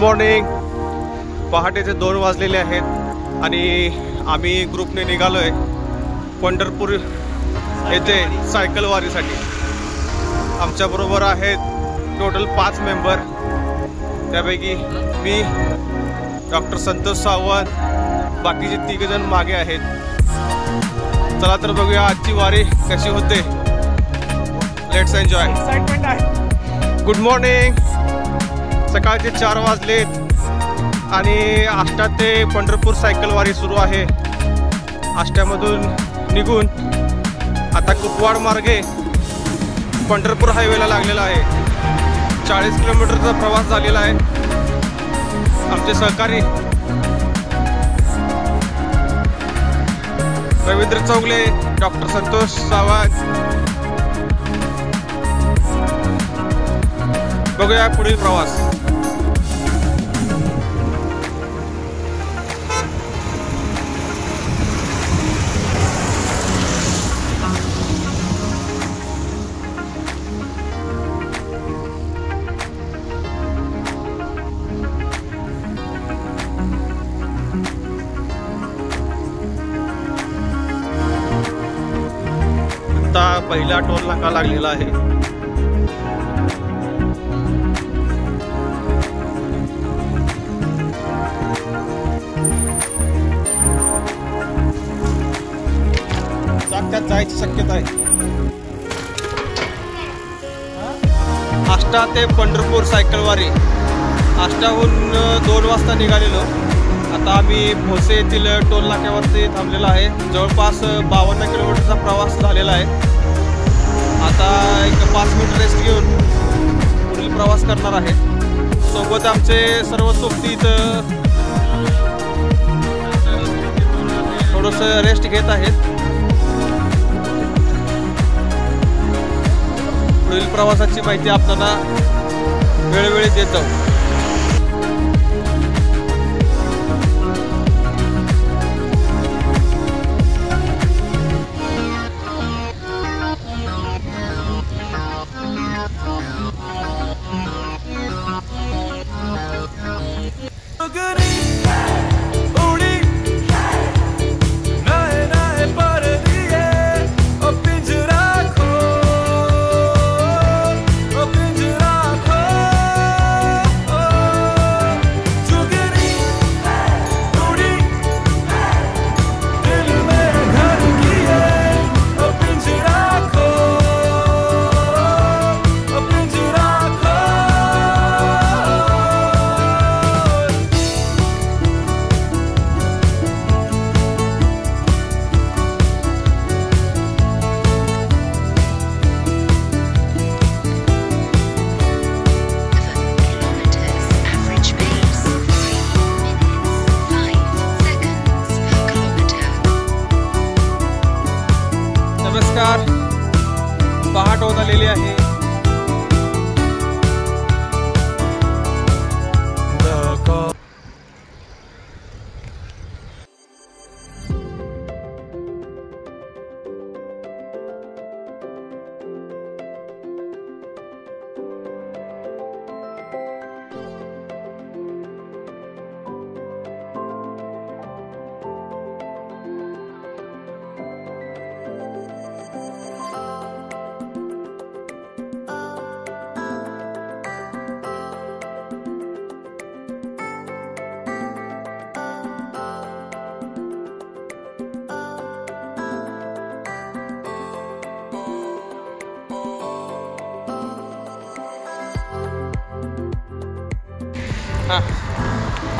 Morning. पहाटेचे 2 वाजलेले आहेत आणि आम्ही ग्रुपने निघालोय पंढरपूर येथे सायकल वारीसाठी. आमच्याबरोबर आहेत टोटल 5 मेंबर, त्यापैकी मी, डॉक्टर संतोष सावंत, बाकीचे 3 जण मागे आहेत. चला तर बघूया आजची वारी कशी होते. Let's enjoy. एक्साइटमेंट आहे. Good morning. सकाळचे 4 वाजलेत आणि आष्टा ते पंढरपूर सायकल वारी सुरू आहे. आष्ट्यामधून निघून आता कुपवाड मार्गे पंढरपूर हायवेला लागलेला आहे. 40 किलोमीटरचा प्रवास झालेला आहे. आमचे सहकारी रवींद्र चौगले, डॉक्टर संतोष सावंत. बघूया पुढील प्रवास. आता पहिला टोल नाका लागलेला आहे. त्यात जायची शक्यता आहे. आष्टा ते पंढरपूर सायकल वारी. आष्टाहून 2 वाजता निघालेलो. आता आम्ही भोसे येथील टोल नाक्यावरती थांबलेलो आहे. जवळपास 52 किलोमीटरचा प्रवास झालेला आहे. आता एक 5 मिनिट रेस्ट घेऊन पुढील प्रवास करणार आहे. सोबत आमचे सर्व सोबतीत थोडंसं रेस्ट घेत आहेत. पुढील प्रवासाची माहिती आपल्याला वेळोवेळी देत जाऊ. नमस्कार. पहाट होत आलेली आहे.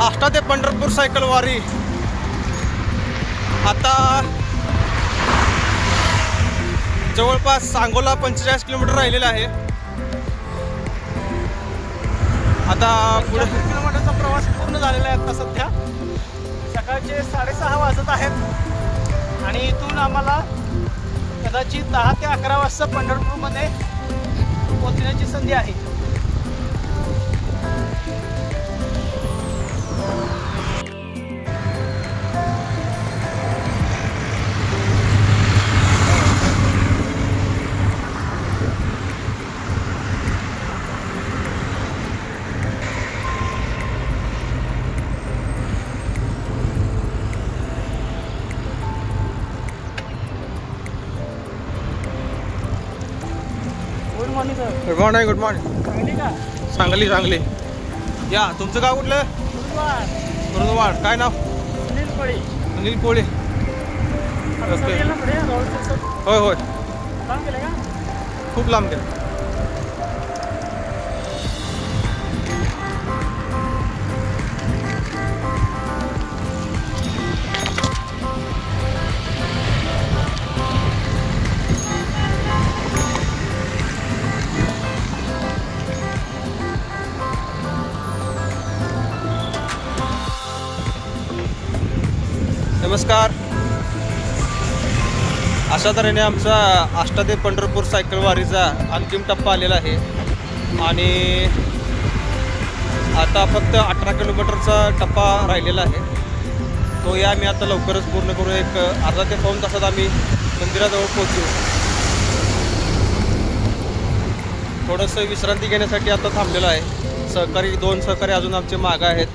आष्टा ते पंढरपूर सायकल वारी आता जवळपास सांगोला 45 किलोमीटर राहिलेला आहे. आता पुढे किलोमीटरचा प्रवास पूर्ण झालेला आहे. आता सध्या सकाळचे 6:30 वाजत आहेत आणि इथून आम्हाला कदाचित 10 ते 11 वाजता पंढरपूरमध्ये पोहोचण्याची संधी आहे. Good morning good morning. Sangli Sangli. या तुमचं गाव कुठलं? गुरुद्वार. काय नाव? अनिल पोळे. ओके. होय होय खूप लांब गेलं. नमस्कार. अशा तऱ्हेने आमचा आष्टा ते पंढरपूर सायकल वारीचा अंतिम टप्पा आलेला आहे आणि आता फक्त 18 किलोमीटरचा टप्पा राहिलेला आहे. तो या आम्ही आता लवकरच पूर्ण करू. एक अर्धा ते पाऊण तासात आम्ही मंदिराजवळ पोहोचू. थोडंसं विश्रांती घेण्यासाठी आता थांबलेलो आहे. दोन सहकारी अजून आमचे मागं आहेत.